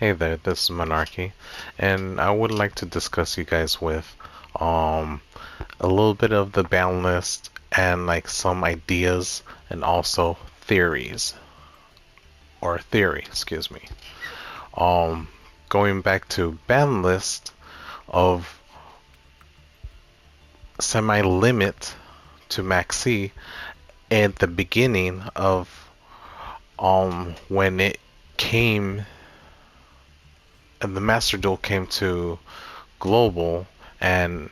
Hey there, this is Monarchy, and I would like to discuss you guys with um a little bit of the ban list and like some ideas and also theories or theory, excuse me. Um Going back to ban list of semi-limit to max C at the beginning of when it came and the Master Duel came to global and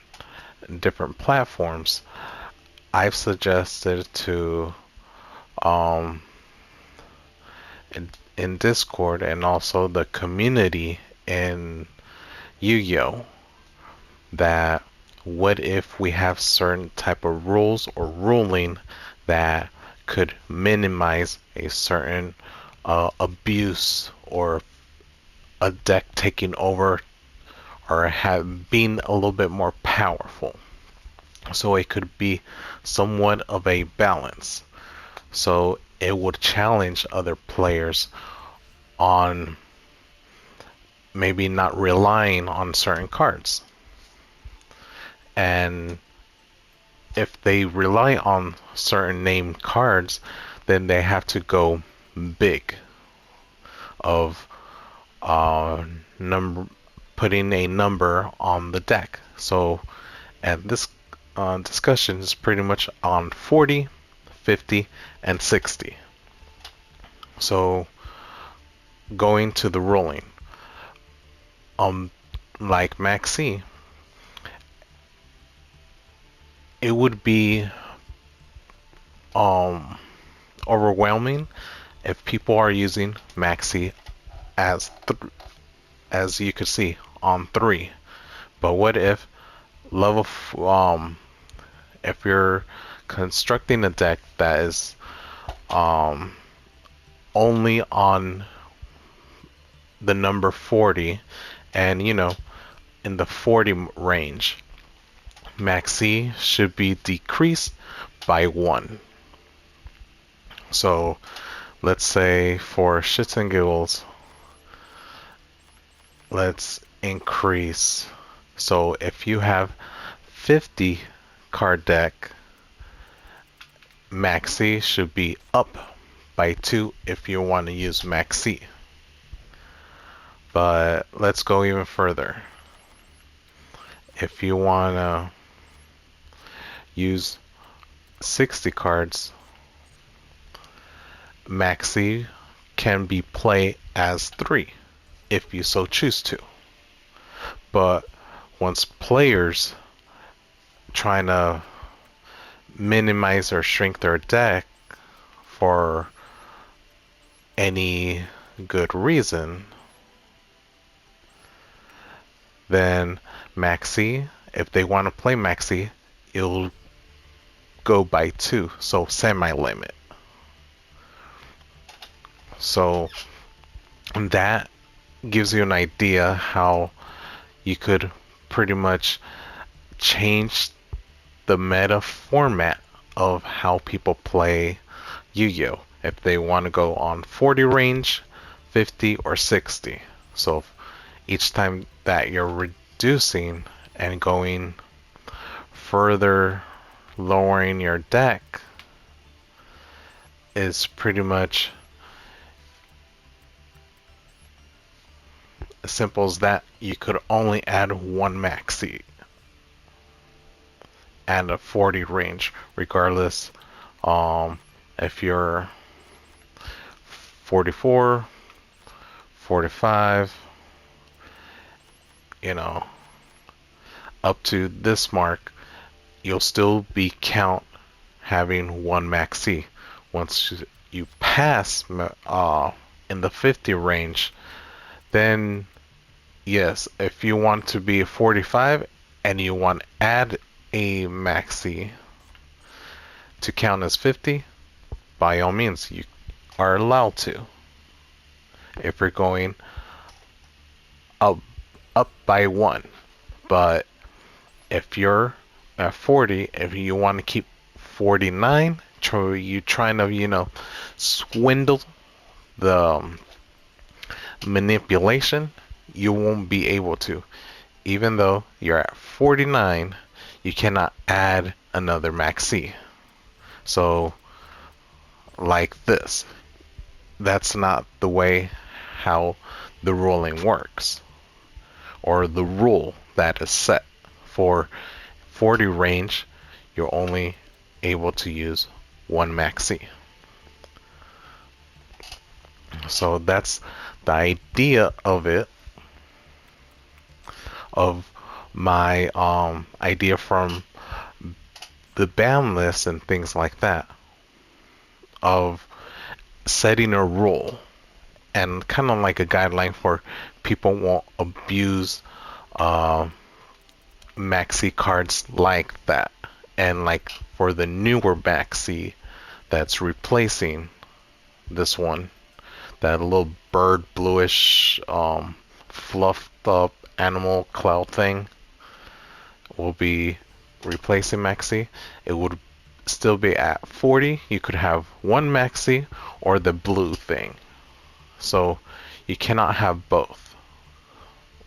different platforms, I've suggested to um in Discord and also the community in Yu-Gi-Oh that what if we have certain type of rules or ruling that could minimize a certain abuse or a deck taking over or have being a little bit more powerful. So it could be somewhat of a balance. So it would challenge other players on maybe not relying on certain cards. And if they rely on certain named cards, then they have to go big of uh, number putting a number on the deck. So, and this discussion is pretty much on 40, 50, and 60. So, going to the ruling, um, like Maxi, it would be um overwhelming if people are using Maxi as as you could see on 3. But what if level if you're constructing a deck that is um only on the number 40 and in the 40 range, Maxi should be decreased by 1. So let's say for shits and giggles, let's increase. So if you have 50 card deck, Maxi should be up by 2 if you want to use Maxi. But let's go even further. If you want to use 60 cards, Maxi can be played as 3 if you so choose to. But once players trying to minimize or shrink their deck for any good reason, then Maxi, if they want to play Maxi, it'll go by 2, so semi-limit. So that gives you an idea how you could pretty much change the meta format of how people play Yu-Gi-Oh! If they want to go on 40 range, 50, or 60. So each time that you're reducing and going further lowering your deck is pretty much as simple as that. You could only add 1 Maxi and a 40 range, regardless if you're 44, 45, up to this mark, you'll still be count having 1 Maxi. Once you pass in the 50 range, then yes, if you want to be 45 and you want to add a Maxi to count as 50, by all means, you are allowed to. If you're going up, up by 1. But if you're at 40, if you want to keep 49, you trying to, swindle the manipulation, you won't be able to. Even though you're at 49, you cannot add another maxi. So, like this, that's not the way how the ruling works, or the rule that is set. For 40 range, you're only able to use one maxi. So that's the idea of it, of my idea from the ban list and things like that, of setting a rule and kind of like a guideline for people won't abuse uh, maxi cards like that. And like for the newer maxi that's replacing this one, that little bird bluish fluffed up animal cloud thing will be replacing maxi. It would still be at 40. You could have one maxi or the blue thing. So you cannot have both,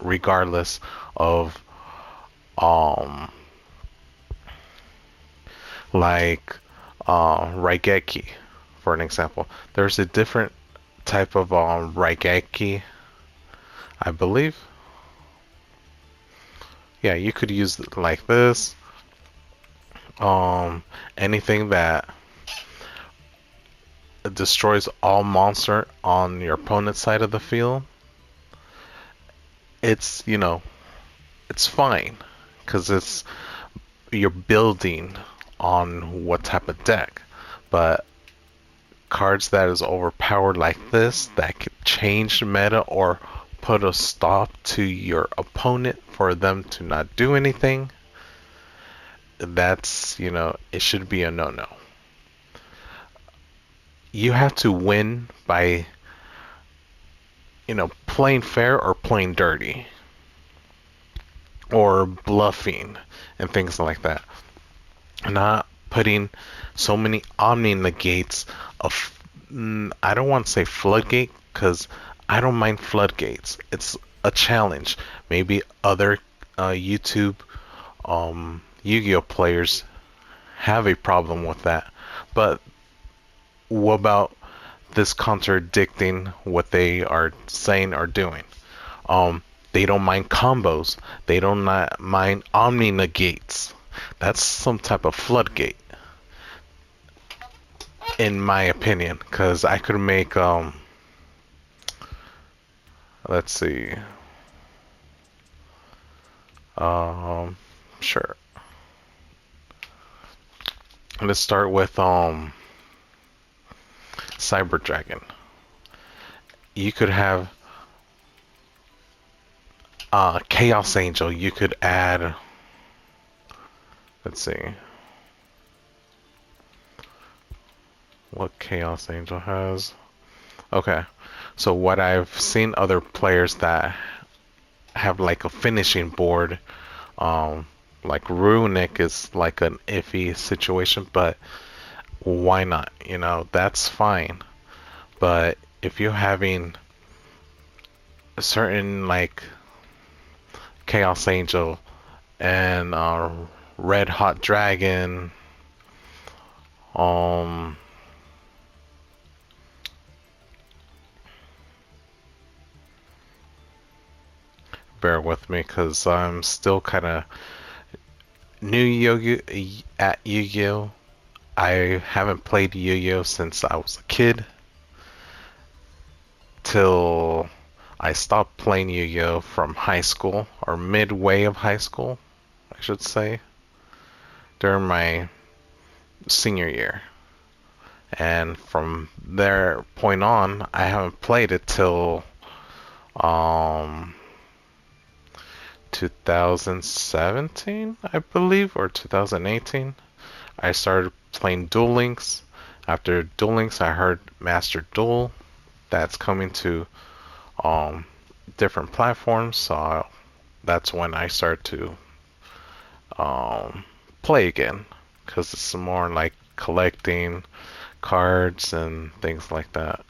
regardless of um like Raigeki, for an example. There's a different type of Raigeki, I believe. Yeah, you could use it like this. Anything that destroys all monster on your opponent's side of the field, it's, it's fine, because it's, you're building on what type of deck. But cards that is overpowered like this, that could change the meta or put a stop to your opponent for them to not do anything, that's, it should be a no-no. You have to win by, playing fair or playing dirty, or bluffing and things like that. Not putting so many omni negates of, I don't want to say floodgate, because I don't mind floodgates. It's a challenge. Maybe other YouTube Yu-Gi-Oh players have a problem with that, but what about this contradicting what they are saying or doing? They don't mind combos. They don't not mind omni negates. That's some type of floodgate, in my opinion. Because I could make let's see, sure. Let's start with Cyber Dragon. You could have Chaos Angel. You could add, let's see, what Chaos Angel has. Okay, so what I've seen other players that have like a finishing board, like Runic is like an iffy situation, but why not? That's fine. But if you're having a certain like Chaos Angel and Red Hot Dragon, bear with me because I'm still kind of new at Yu-Gi-Oh. I haven't played Yu-Gi-Oh since I was a kid, till I stopped playing Yu-Gi-Oh from high school, or midway of high school, I should say, during my senior year. And from there point on, I haven't played it till 2017, I believe, or 2018. I started playing Duel Links. After Duel Links, I heard Master Duel. That's coming to different platforms, so that's when I start to play again, because it's more like collecting cards and things like that,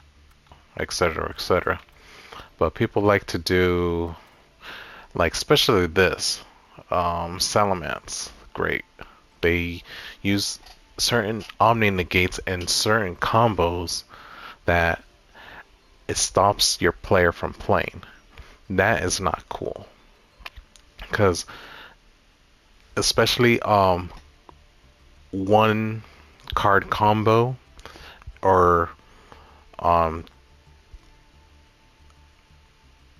etc., etc. but people like to do, like, especially this, Salamence. Great. They use certain Omni negates and certain combos that it stops your player from playing. That is not cool. Because especially one card combo or um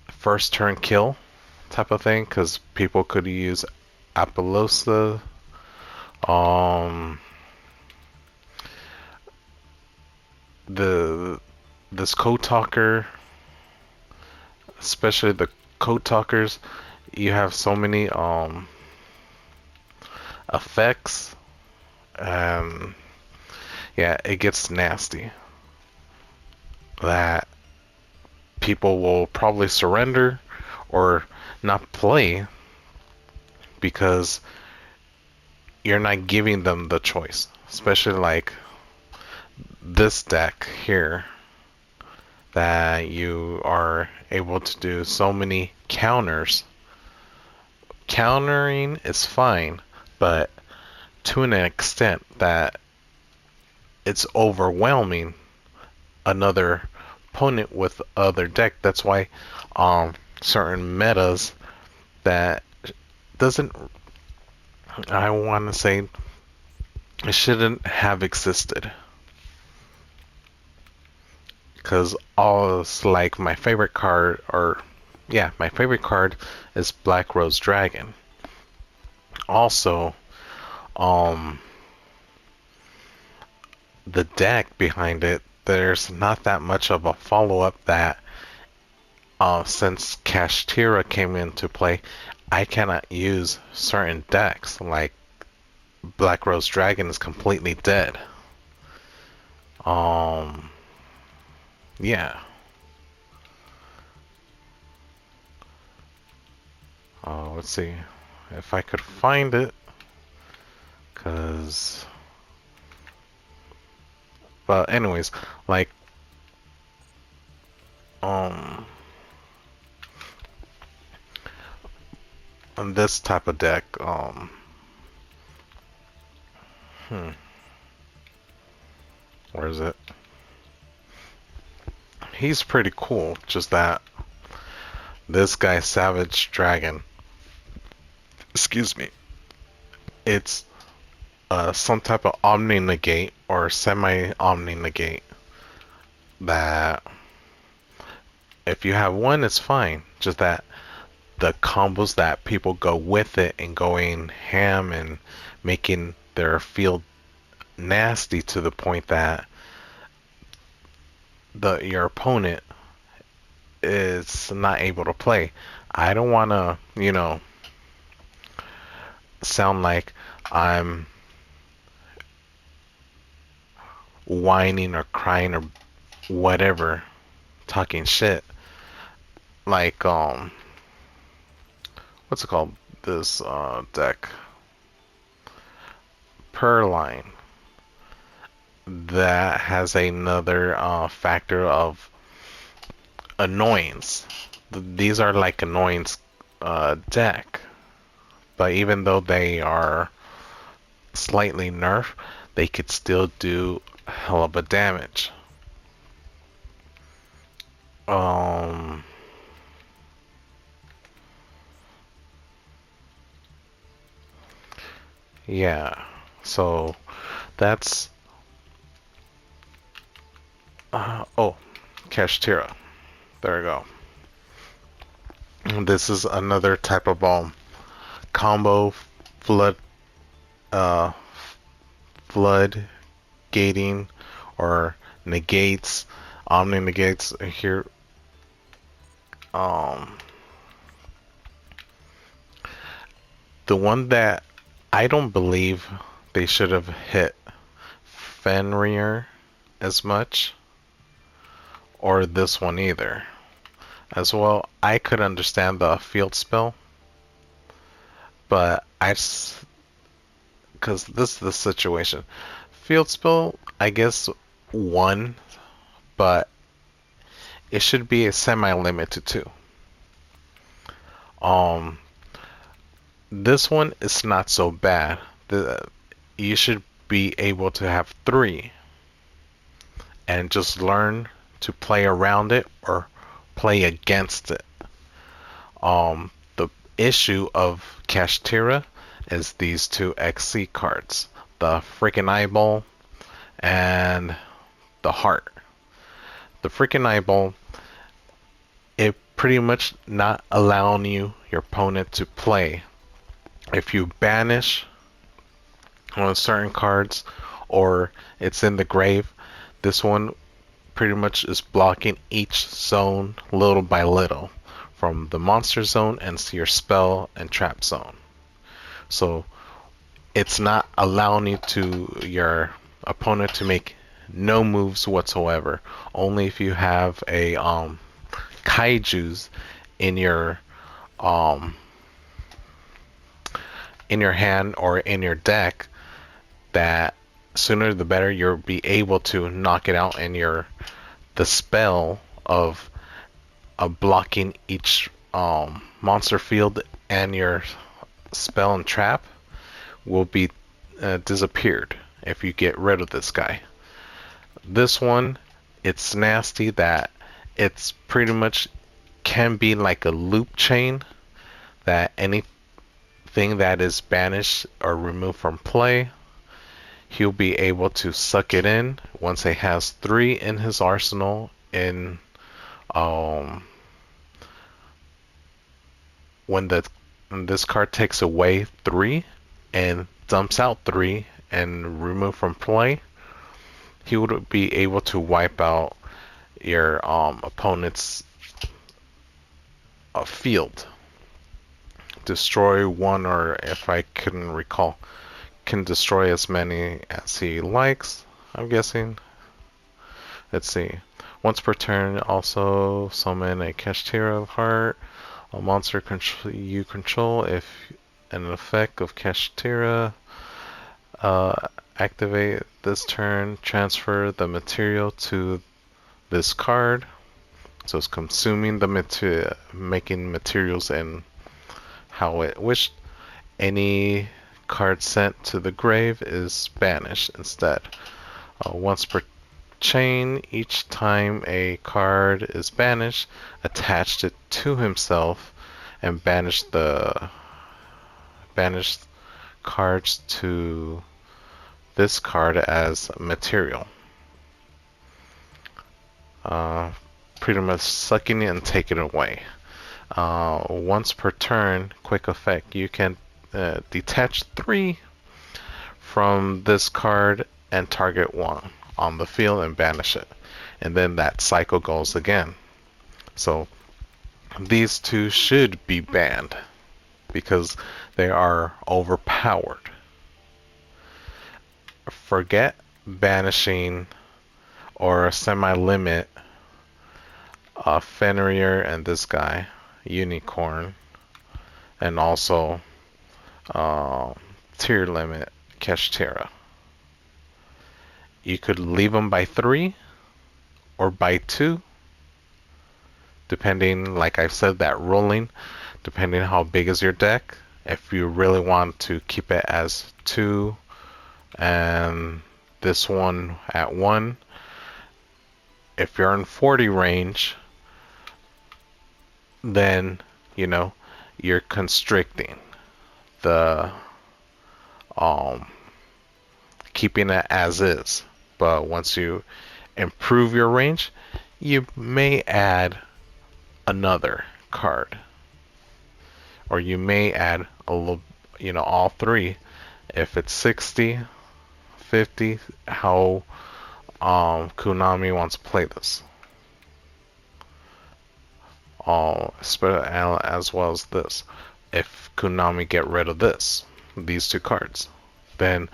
first turn kill type of thing, because people could use Apollosa, um the this code talker, especially the code talkers. You have so many effects, and yeah, it gets nasty that people will probably surrender or not play because you're not giving them the choice. Especially like this deck here, that you are able to do so many counters. Countering is fine, but to an extent that it's overwhelming another opponent with other deck. That's why certain metas that doesn't, I want to say, it shouldn't have existed. Because all like my favorite card, or yeah, my favorite card is Black Rose Dragon. Also, um, the deck behind it, there's not that much of a follow up that since Kashtira came into play, I cannot use certain decks. Like Black Rose Dragon is completely dead. Um, yeah. Let's see if I could find it, cause. But anyways, like um, on this type of deck, where is it? He's pretty cool. Just that this guy, Savage Dragon. Excuse me. It's some type of Omni negate or semi Omni negate that if you have one, it's fine. Just that the combos that people go with it and going ham and making their field nasty to the point that your opponent is not able to play. I don't want to, sound like I'm whining or crying or whatever, talking shit. Like, what's it called? This deck, Perline, that has another factor of annoyance. These are like annoyance deck, but even though they are slightly nerfed, they could still do a hell of a damage. Yeah, so that's oh, Kashtira. There we go. This is another type of combo flood uh flood gating or negates, omni negates here. The one that I don't believe they should have hit Fenrir as much, or this one either. As well, I could understand the field spell, but because this is the situation. Field spell, I guess, one, but it should be a semi-limit to 2. Um, this one is not so bad. You should be able to have 3 and just learn to play around it or play against it. The issue of Kashtira is these 2 XC cards, the freaking eyeball and the heart. The freaking eyeball, it pretty much not allowing your opponent to play. If you banish on certain cards or it's in the grave, this one pretty much is blocking each zone little by little, from the monster zone and to your spell and trap zone. So it's not allowing your opponent to make no moves whatsoever. Only if you have a kaiju's um in your hand or in your deck, that sooner the better you'll be able to knock it out, and the spell of blocking each monster field and your spell and trap will be disappeared if you get rid of this guy. This one, it's nasty that it's pretty much can be like a loop chain, that anything that is banished or removed from play, he'll be able to suck it in once he has 3 in his arsenal. When this card takes away 3 and dumps out 3 and remove from play, he would be able to wipe out your opponent's field, destroy 1, or if I couldn't recall, can destroy as many as he likes, I'm guessing. Let's see. Once per turn, also summon a Kashtira of Heart, a monster you control. If an effect of Kashtira activate this turn, transfer the material to this card. So it's consuming the making materials and how it wished. Any card sent to the grave is banished instead. Once per chain, each time a card is banished, attach it to himself and banish the banished cards to this card as material. Pretty much sucking it and taking it away. Once per turn, quick effect, you can detach 3 from this card and target 1 on the field and banish it. And then that cycle goes again. So these 2 should be banned because they are overpowered. Forget banishing or semi-limit Fenrir and this guy, Unicorn, and also tier limit Kashtira. You could leave them by 3 or by 2, depending, like I said, that ruling, depending how big is your deck. If you really want to keep it as 2 and this one at 1, if you're in 40 range, then you're constricting the keeping it as is. But once you improve your range, you may add another card, or you may add a little, all 3 if it's 60, 50, how Konami wants to play this. As well as this. If Konami get rid of these 2 cards, then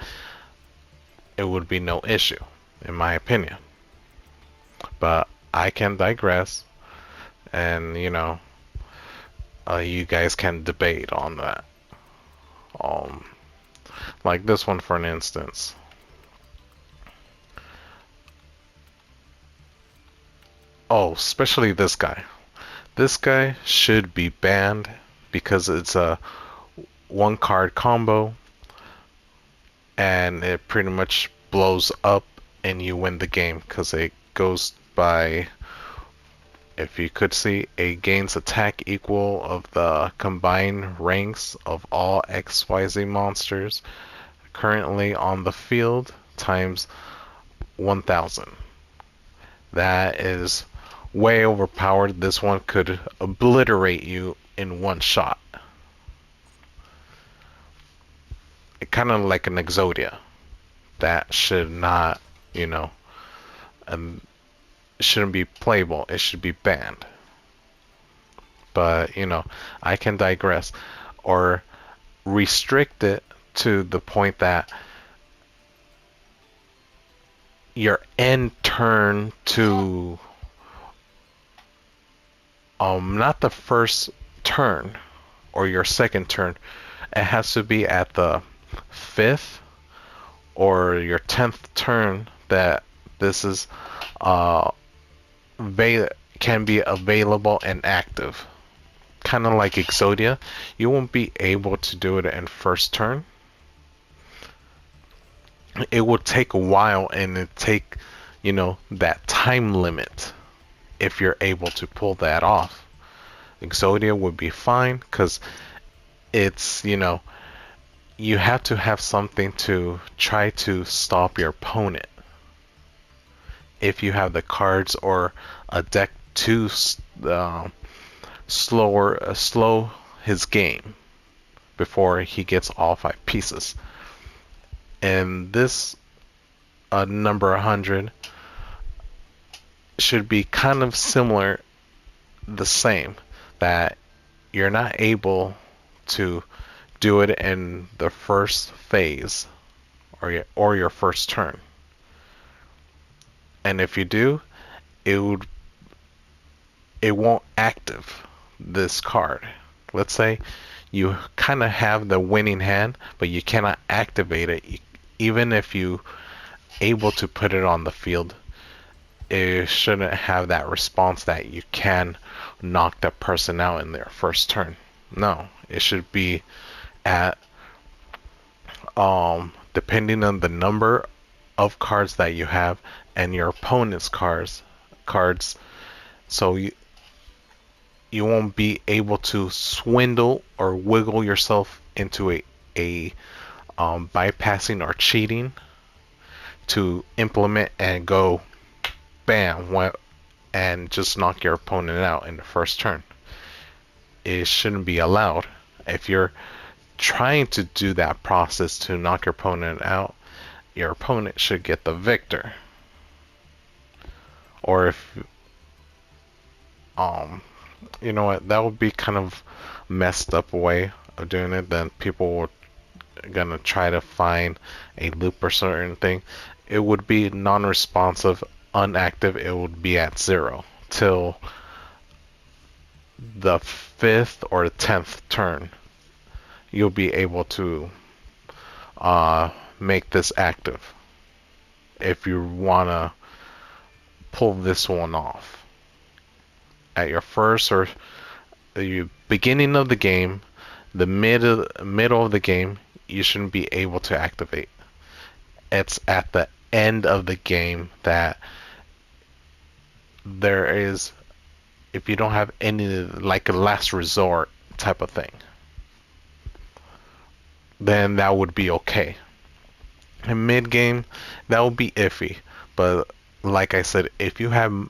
it would be no issue, in my opinion. But I can digress, and you guys can debate on that. Like this one, for an instance. Oh, especially this guy. This guy should be banned because it's a one card combo and it pretty much blows up and you win the game because it goes by, if you could see, it gains attack equal of the combined ranks of all XYZ monsters currently on the field times 1000. That is way overpowered. This one could obliterate you in one shot. It kind of like an Exodia. That should not, you know, um, shouldn't be playable. It should be banned. But, I can digress. Or restrict it to the point that your end turn to not the first turn or your second turn. It has to be at the 5th or your 10th turn that this is can be available and active. Kind of like Exodia, you won't be able to do it in first turn. It will take a while and it take, that time limit if you're able to pull that off. Exodia would be fine because it's, you have to have something to try to stop your opponent. If you have the cards or a deck to slow his game before he gets all 5 pieces. And this number 100 should be kind of similar, the same, that you're not able to do it in the first phase or your first turn. And if you do, it won't active this card. Let's say you kind of have the winning hand, but you cannot activate it. Even if you able to put it on the field, it shouldn't have that response that you can knock that person out in their first turn. No, it should be at depending on the number of cards that you have and your opponent's cards, so you won't be able to swindle or wiggle yourself into a bypassing or cheating to implement and go bam and just knock your opponent out in the first turn. It shouldn't be allowed. If you're trying to do that process to knock your opponent out, your opponent should get the victor. Or if you know what, that would be kind of messed up way of doing it, then people would gonna try to find a loop or certain thing. It would be non-responsive, unactive. It would be at 0 till the 5th or 10th turn. You'll be able to make this active if you wanna pull this one off at your first or the beginning of the game, the middle of the game. You shouldn't be able to activate. It's at the end of the game that there is, if you don't have any, like a last resort type of thing, then that would be okay. In mid game, that would be iffy. But like I said, if you have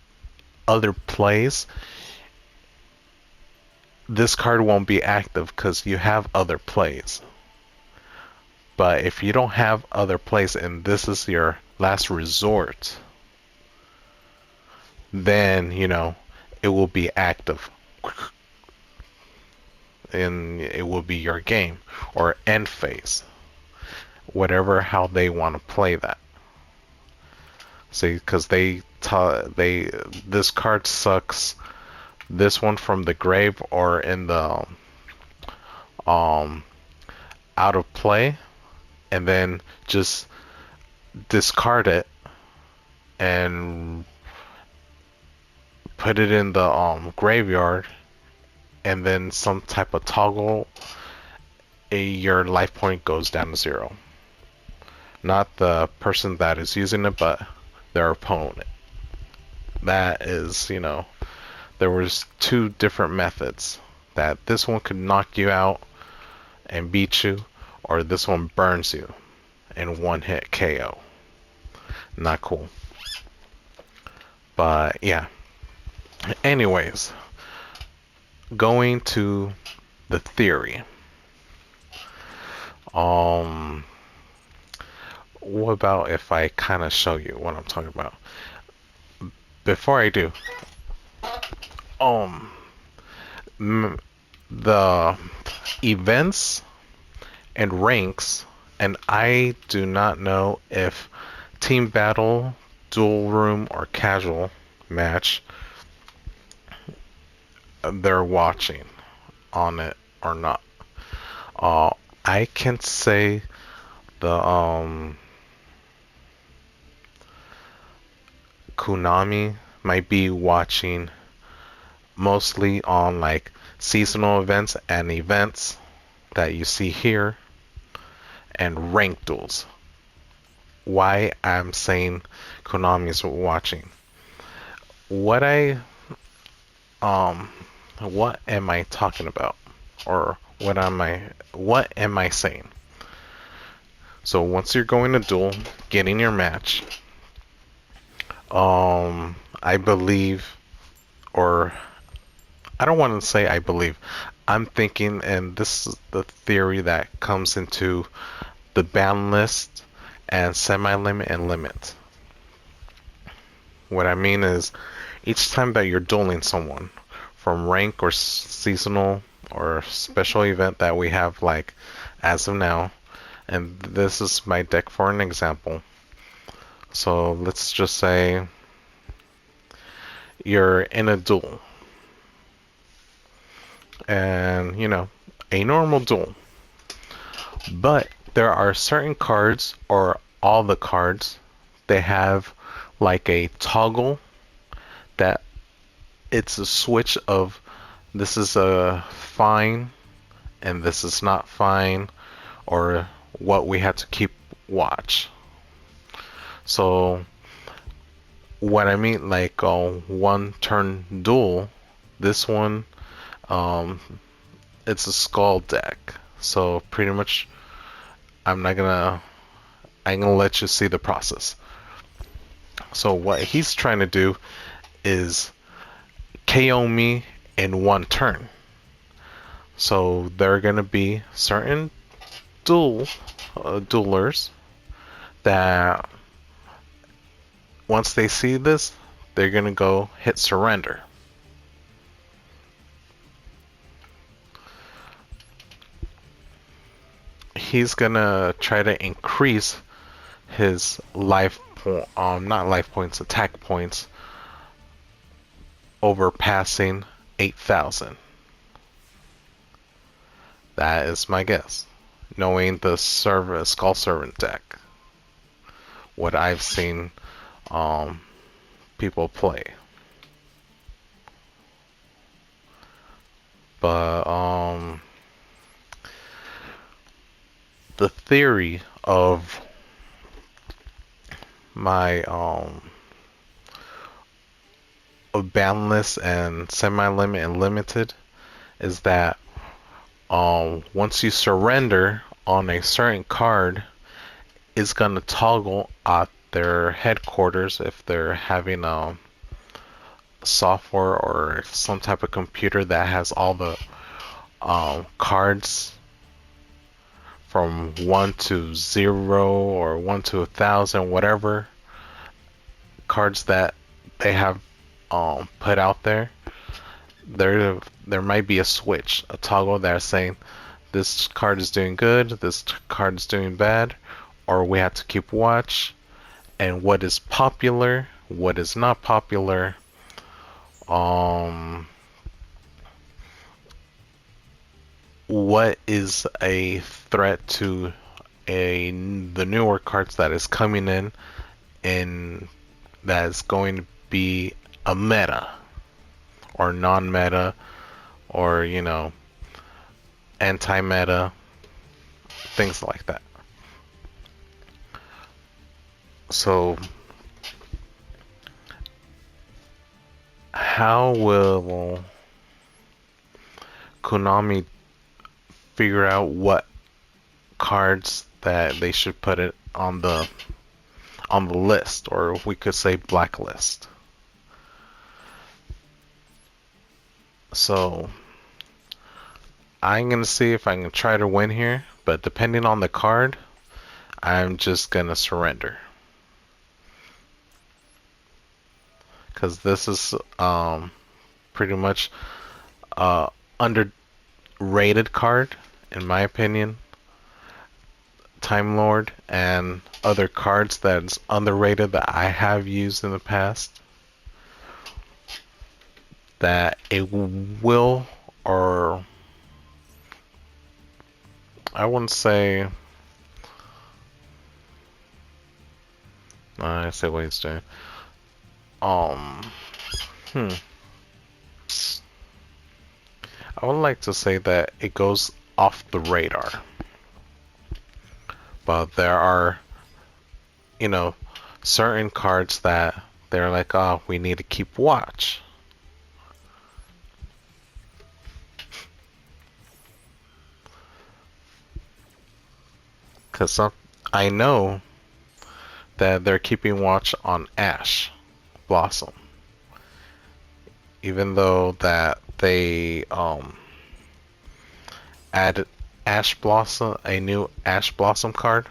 other plays, this card won't be active because you have other plays. But if you don't have other plays and this is your last resort, then it will be active and it will be your game or end phase, whatever how they want to play that. See, because this card sucks this one from the grave or in the out of play, and then just discard it and put it in the graveyard, and then some type of toggle, your life point goes down to 0. Not the person that is using it, but their opponent. That is, there was 2 different methods. That this one could knock you out and beat you, or this one burns you in 1-hit KO. Not cool. But yeah. Anyways, going to the theory. What about if I kind of show you what I'm talking about? Before I do, the events and ranks, and I do not know if team battle, duel room, or casual match they're watching on it or not. I can say the Konami might be watching mostly on like seasonal events and events that you see here, and ranked duels. Why I'm saying Konami is watching. What am I talking about? Or what am I saying? So once you're going to duel, getting your match, I believe, or I don't want to say I believe, I'm thinking, and this is the theory that comes into the ban list and semi-limit and limit. What I mean is, each time that you're dueling someone, from rank or seasonal or special event that we have, like as of now, and this is my deck for an example. So let's just say you're in a duel, and a normal duel, but there are certain cards, or all the cards, they have like a toggle that it's a switch of this is a fine and this is not fine, or what we have to keep watch. So what I mean, like one turn duel, this one, it's a skull deck. So pretty much, I'm gonna let you see the process. So what he's trying to do is KO me in 1 turn. So there are gonna be certain duelers that once they see this, they're gonna go hit surrender. He's gonna try to increase his not life points, attack points, overpassing 8,000. That is my guess, knowing the Skull Servant deck, what I've seen people play. But the theory of my of boundless and semi-limit and limited is that once you surrender on a certain card, it's gonna toggle at their headquarters if they're having software or some type of computer that has all the cards from 1 to 0 or 1 to 1,000, whatever cards that they have put out there. There might be a switch, a toggle that's saying this card is doing good, this card is doing bad, or we have to keep watch, and what is popular, what is not popular. What is a threat to the newer cards that is coming in, and that is going to be a meta. or non-meta, or anti-meta, things like that. So how will Konami figure out what cards that they should put it on the list, or we could say blacklist? So I'm gonna see if I can try to win here, but depending on the card, I'm just gonna surrender. Because this is pretty much underrated card, in my opinion. Time Lord and other cards that's underrated that I have used in the past, that it will, or I wouldn't say, I say what he's doing. Hmm. I would like to say that it goes off the radar, but there are, certain cards that they're like, oh, we need to keep watch. Because I know that they're keeping watch on Ash Blossom, even though that they added Ash Blossom, a new Ash Blossom card.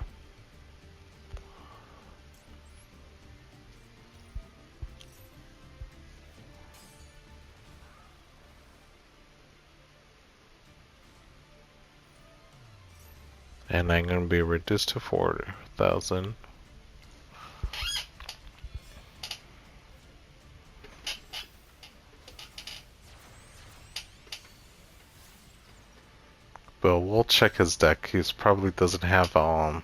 And I'm going to be reduced to 4,000. But we'll check his deck. He probably doesn't have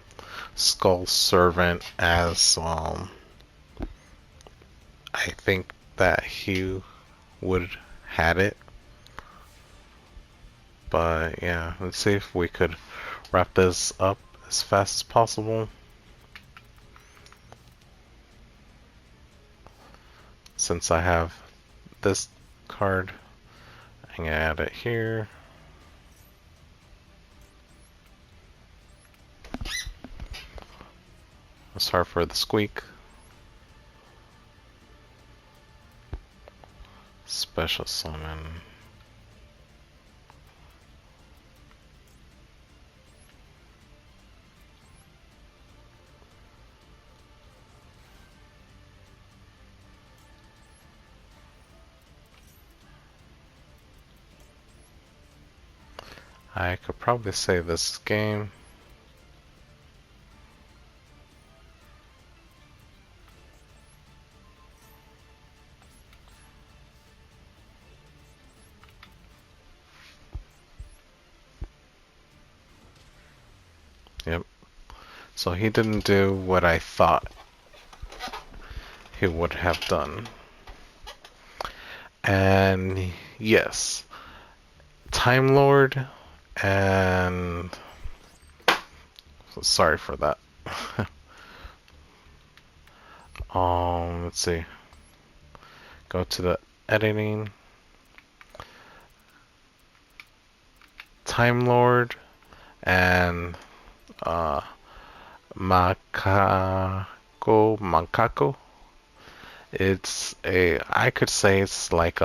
Skull Servant as I think that he would had it. But yeah, let's see if we could wrap this up as fast as possible. Since I have this card, I'm gonna add it here. Sorry for the squeak. Special summon. I could probably save this game. Yep. So he didn't do what I thought he would have done. And yes, Time Lord, and sorry for that. Let's see. Go to the editing. Time Lord and Macaco. It's I could say it's like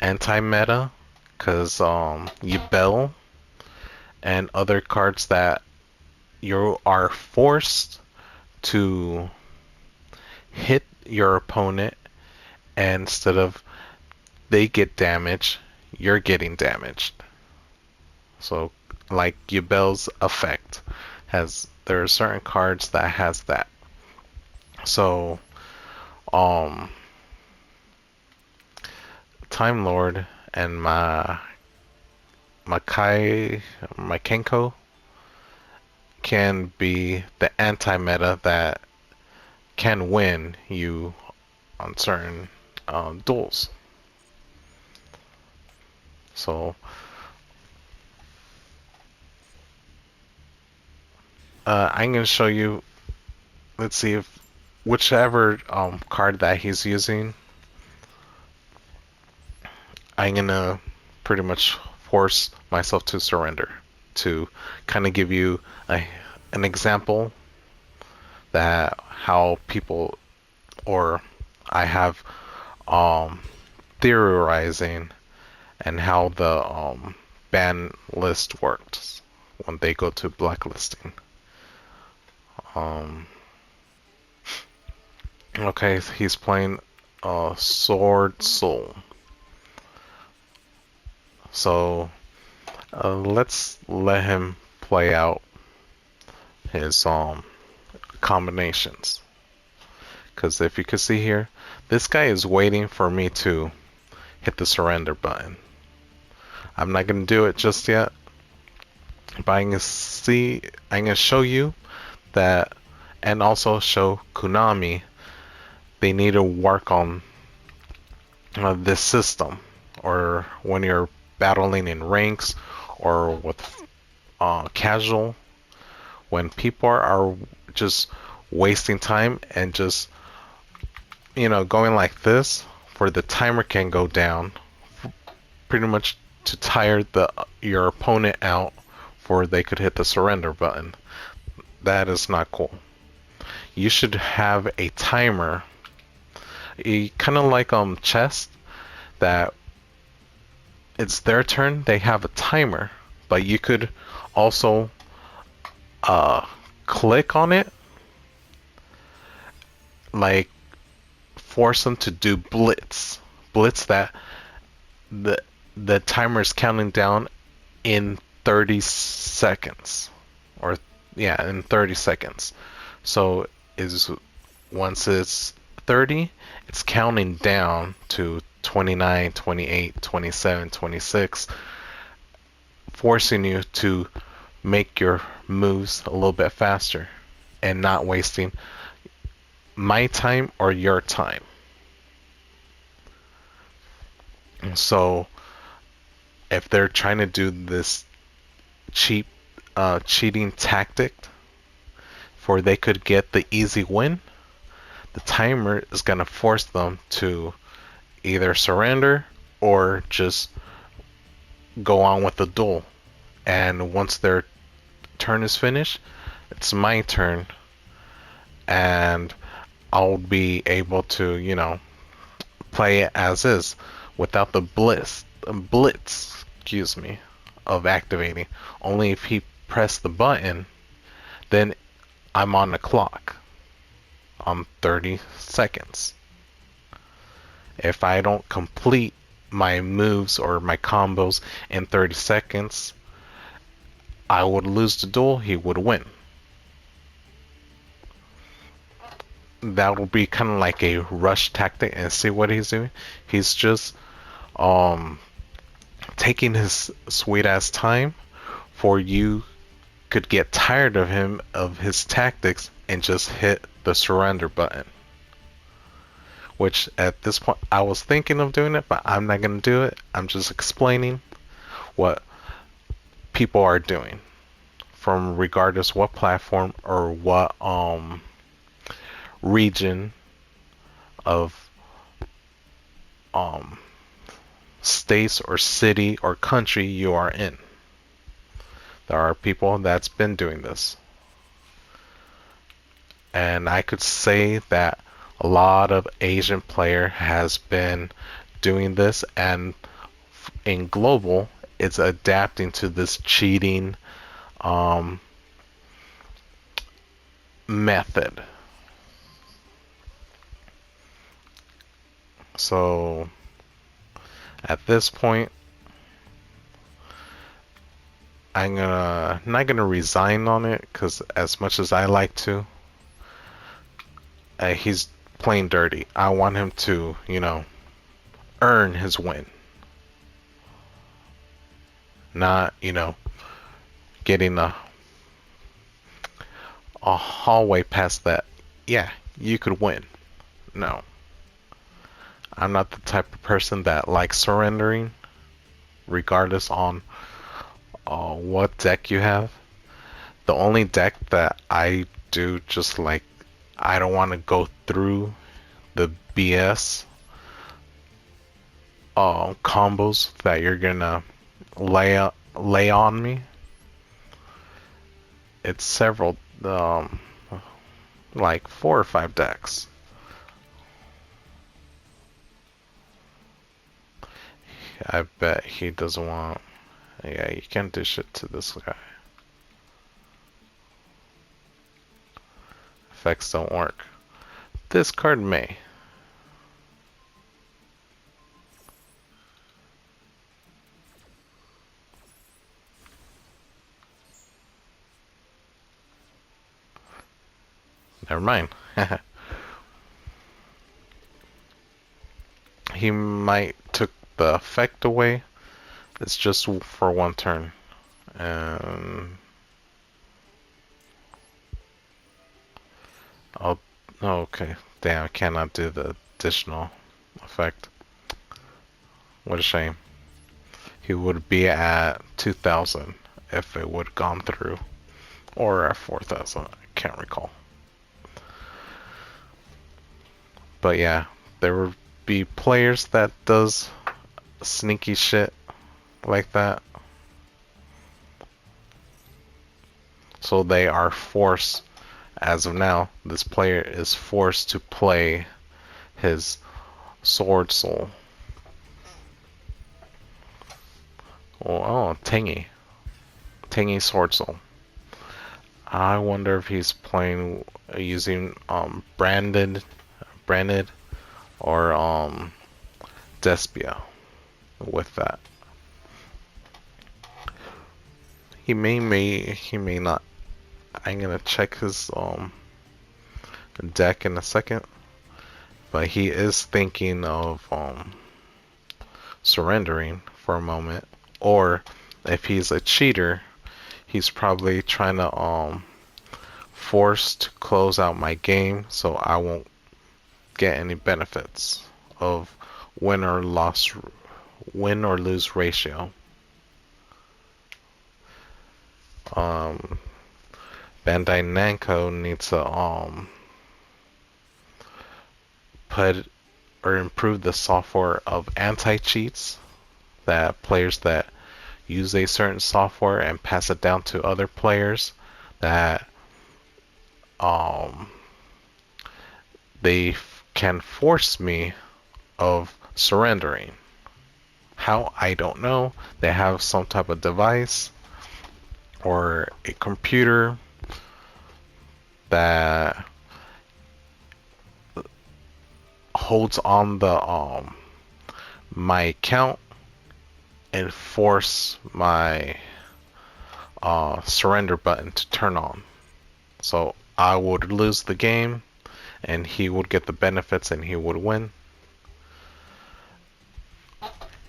anti-meta, cause Yubel and other cards that you are forced to hit your opponent, and instead of they get damaged, you're getting damaged. So like Yubel's effect there are certain cards that has that. So Time Lord and Kenko can be the anti-meta that can win you on certain duels. So I'm gonna show you. Let's see if whichever card that he's using, I'm gonna pretty much force myself to surrender to kind of give you an example that how people or I have um, theorizing and how the ban list works when they go to blacklisting. Um, okay, he's playing Sword Soul. So let's let him play out his combinations. Because if you can see here, this guy is waiting for me to hit the surrender button. I'm not gonna do it just yet, but I'm gonna show you that, and also show Konami they need to work on this system, or when you're battling in ranks or with casual, when people are just wasting time and just going like this, for the timer can go down pretty much to tire your opponent out, for they could hit the surrender button. That is not cool. You should have a timer, kind of like chess, that it's their turn, they have a timer, but you could also click on it, like force them to do blitz that the timer is counting down in 30 seconds, or yeah, in 30 seconds. So is once it's 30, it's counting down to 29, 28, 27, 26, forcing you to make your moves a little bit faster and not wasting my time or your time. So if they're trying to do this cheating tactic for they could get the easy win, the timer is going to force them to either surrender or just go on with the duel. And once their turn is finished, it's my turn, and I'll be able to, play it as is without the blitz, excuse me, of activating. Only if he pressed the button, then I'm on the clock on 30 seconds. If I don't complete my moves or my combos in 30 seconds, I would lose the duel, he would win. That will be kind of like a rush tactic, and see what he's doing. He's just taking his sweet ass time, for you could get tired of him, of his tactics, and just hit the surrender button. Which at this point I was thinking of doing it, but I'm not gonna do it. I'm just explaining what people are doing, from regardless what platform or what region of states or city or country you are in. There are people that's been doing this, and I could say that a lot of Asian player has been doing this, and in global it's adapting to this cheating method. So at this point, I'm not gonna resign on it, because as much as I like to, he's playing dirty. I want him to, earn his win, not, getting a hallway past that. Yeah, you could win. No, I'm not the type of person that likes surrendering, regardless on what deck you have. The only deck that I do just like, I don't want to go through the BS combos that you're gonna lay on me. It's several, like 4 or 5 decks. I bet he doesn't want. Yeah, you can't do shit to this guy. Effects don't work. This card may. Never mind. He might took the effect away. It's just for 1 turn. And oh, okay. Damn, I cannot do the additional effect. What a shame. He would be at 2,000 if it would have gone through, or at 4,000. I can't recall. But yeah, there would be players that does sneaky shit like that. So they are forced, as of now, this player is forced to play his Sword Soul. Oh, Tangy Sword Soul. I wonder if he's playing using branded or Despia with that. He may not. I'm gonna check his deck in a second, but he is thinking of surrendering for a moment, or if he's a cheater, he's probably trying to force to close out my game so I won't get any benefits of win or lose ratio. Bandai Namco needs to put or improve the software of anti-cheats, that players that use a certain software and pass it down to other players, that they can force me of surrendering. How? I don't know. They have some type of device or a computer that holds on the my account and force my surrender button to turn on. So I would lose the game and he would get the benefits and he would win.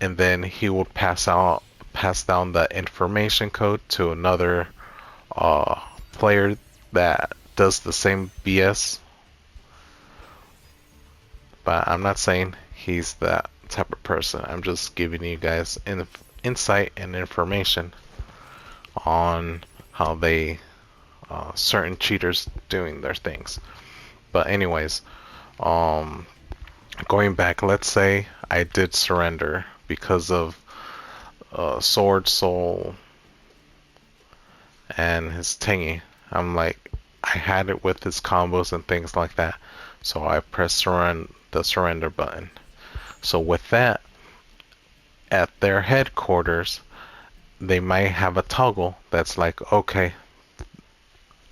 And then he would pass down the information code to another player that does the same BS. But I'm not saying he's that type of person. I'm just giving you guys insight and information on how they certain cheaters doing their things. But anyways, going back, let's say I did surrender because of Sword Soul and his Tingy. I'm like, I had it with his combos and things like that, so I pressed the surrender button. So with that, at their headquarters, they might have a toggle that's like, okay,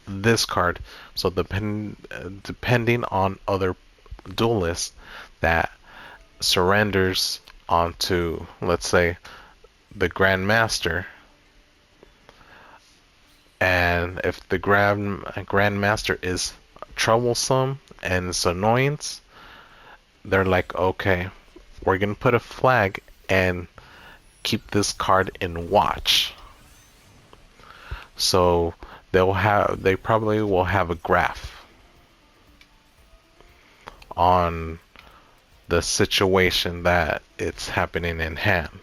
this card. So depending on other duelists that surrenders onto, let's say, the Grandmaster, and if the Grandmaster is troublesome and it's annoyance, they're like, okay, we're gonna put a flag and keep this card in watch. So they probably will have a graph on the situation that it's happening in hand.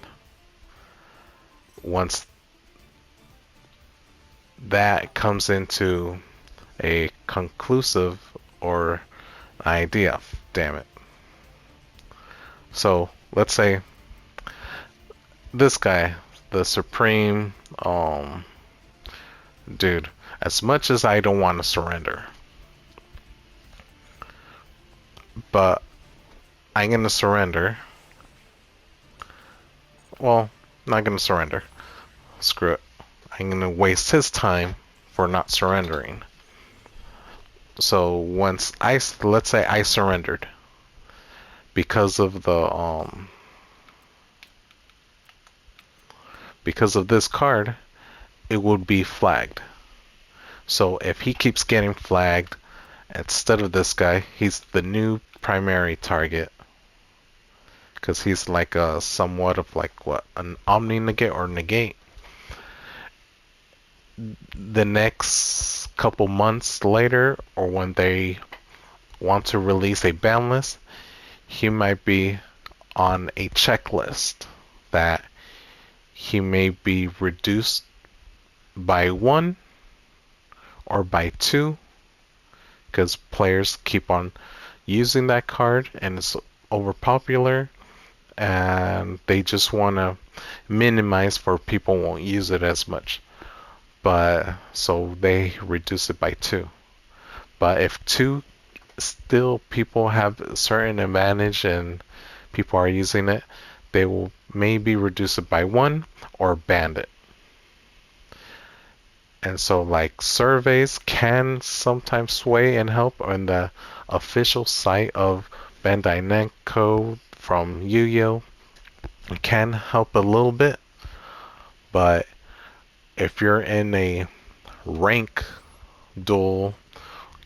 Once that comes into a conclusive or idea, damn it. So let's say this guy, the supreme dude, as much as I don't want to surrender, but I'm gonna surrender. Well, not gonna surrender. Screw it. I'm gonna waste his time for not surrendering. So once let's say I surrendered because of because of this card, it would be flagged. So if he keeps getting flagged, instead of this guy, he's the new primary target. Because he's like a somewhat of like what, an omni negate or negate. The next couple months later, or when they want to release a ban list, he might be on a checklist that he may be reduced by 1 or by 2, because players keep on using that card and it's overpopular, and they just want to minimize for people won't use it as much. But so they reduce it by 2. But if 2 still people have a certain advantage and people are using it, they will maybe reduce it by 1 or ban it. And so like surveys can sometimes sway and help on the official site of Bandai Namco from Yu-Gi-Oh! It can help a little bit, but if you're in a rank duel,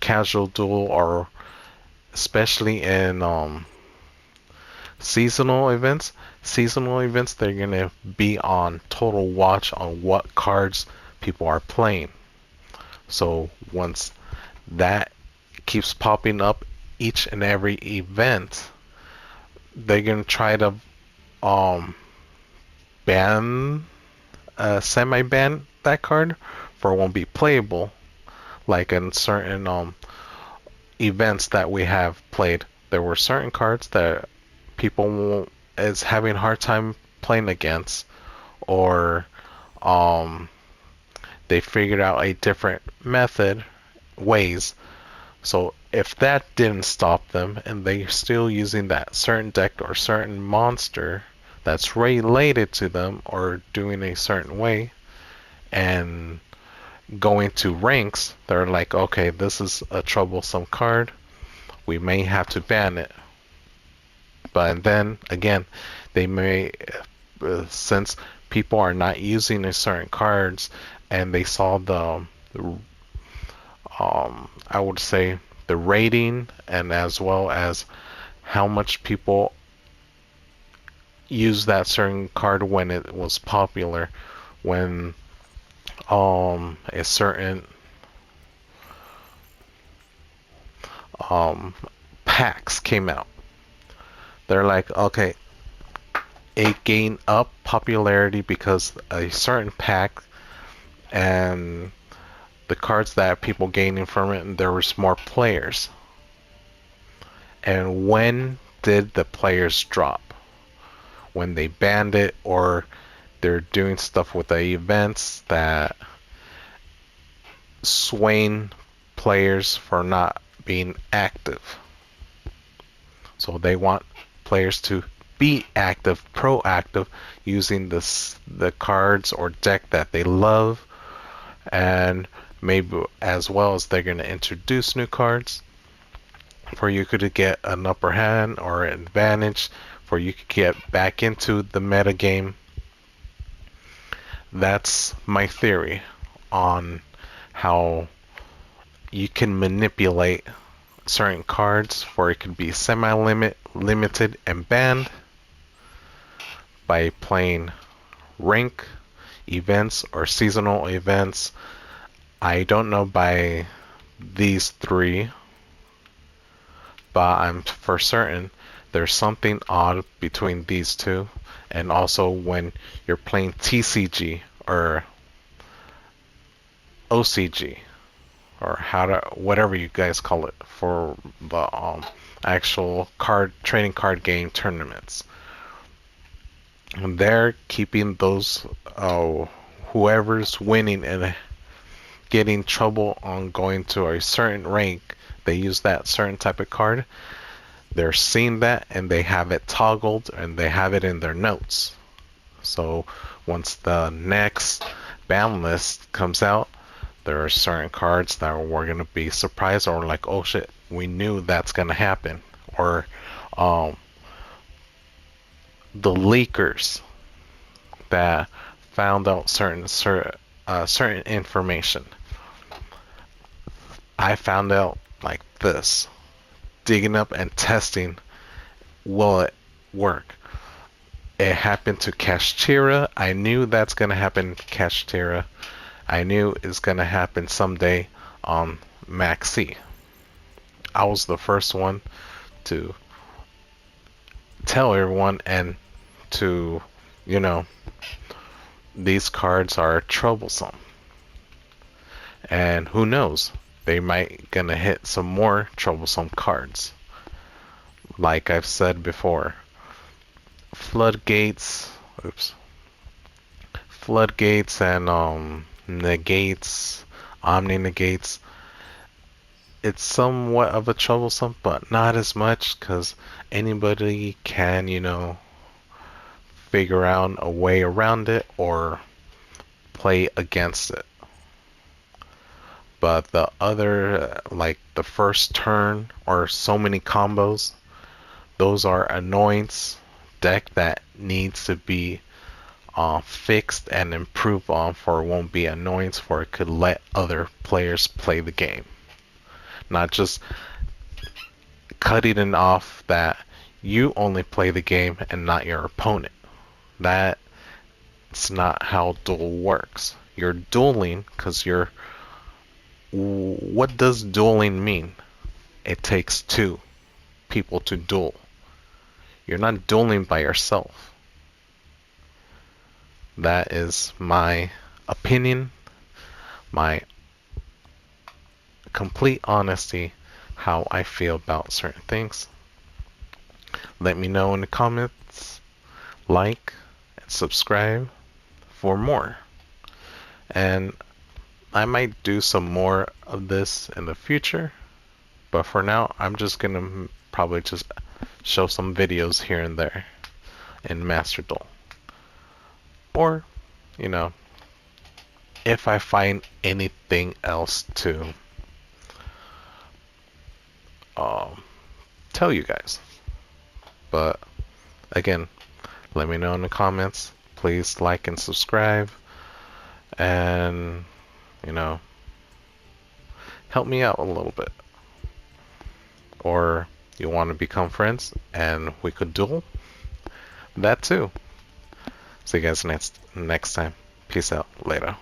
casual duel, or especially in seasonal events, they're gonna be on total watch on what cards people are playing. So once that keeps popping up each and every event, they're gonna try to ban, semi-ban that card, for it won't be playable. Like in certain events that we have played, there were certain cards that people is having a hard time playing against, or they figured out a different ways. So if that didn't stop them and they're still using that certain deck or certain monster that's related to them or doing a certain way and going to ranks, they're like, okay, this is a troublesome card, we may have to ban it. But then again, they may, since people are not using a certain cards and they saw I would say the rating, and as well as how much people use that certain card when it was popular, when a certain packs came out. They're like, okay, it gained up popularity because a certain pack and the cards that people gaining from it, and there was more players. And when did the players drop? When they banned it, or they're doing stuff with the events that swaying players for not being active. So they want players to be active, proactive, using the cards or deck that they love, and maybe as well as they're going to introduce new cards for you to get an upper hand or an advantage, for you to get back into the meta game. That's my theory on how you can manipulate certain cards for it could be limited and banned by playing rank events or seasonal events. I don't know by these 3, but I'm for certain There's something odd between these two, and also when you're playing TCG or OCG or whatever you guys call it for the actual trading card game tournaments. And they're keeping those whoever's winning and getting trouble on going to a certain rank, they use that certain type of card. They're seeing that and they have it toggled and they have it in their notes. So once the next ban list comes out, there are certain cards that we're gonna be surprised or like, oh shit, we knew that's gonna happen. Or the leakers that found out certain information. I found out like this, digging up and testing, will it work? It happened to Kashtira. I knew that's gonna happen to Kashtira. I knew it's gonna happen someday on Maxi. I was the first one to tell everyone and to, you know, these cards are troublesome. And who knows? They might gonna hit some more troublesome cards. Like I've said before, floodgates, floodgates and negates, omni negates. It's somewhat of a troublesome, but not as much because anybody can, figure out a way around it or play against it. But the other, like the first turn or so many combos, those are annoyance deck that needs to be fixed and improved on for it won't be annoyance for it could let other players play the game. Not just cutting it off that you only play the game and not your opponent. That's not how Duel works. You're dueling because you're... What does dueling mean? It takes two people to duel. You're not dueling by yourself. That is my opinion, my complete honesty, how I feel about certain things. Let me know in the comments, like, and subscribe for more. And I might do some more of this in the future, but for now, I'm just gonna probably just show some videos here and there in Master Duel. Or, if I find anything else to tell you guys. But again, let me know in the comments. Please like and subscribe, and help me out a little bit. Or you want to become friends and we could duel, that too. See you guys next time. Peace out. Later.